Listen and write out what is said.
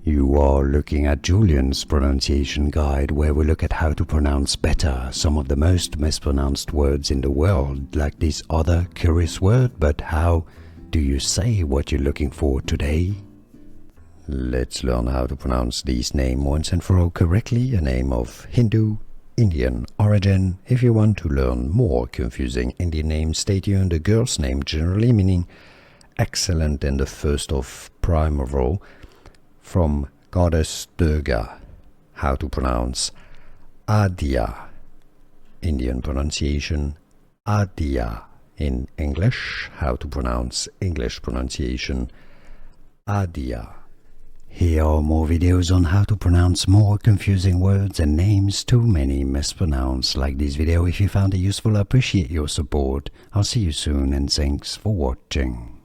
You are looking at Julian's pronunciation guide, where we look at how to pronounce better some of the most mispronounced words in the world, like this other curious word. But how do you say what you're looking for today? Let's learn how to pronounce these names once and for all correctly. A name of Hindu, Indian origin. If you want to learn more confusing Indian names, stay tuned. A girl's name generally meaning excellent in the first of primary, from goddess Durga. How to pronounce Aadya. Indian pronunciation Aadya. In English, how to pronounce English pronunciation Aadya. Here are more videos on how to pronounce more confusing words and names too many mispronounced. Like this video if you found it useful. I appreciate your support. I'll see you soon and thanks for watching.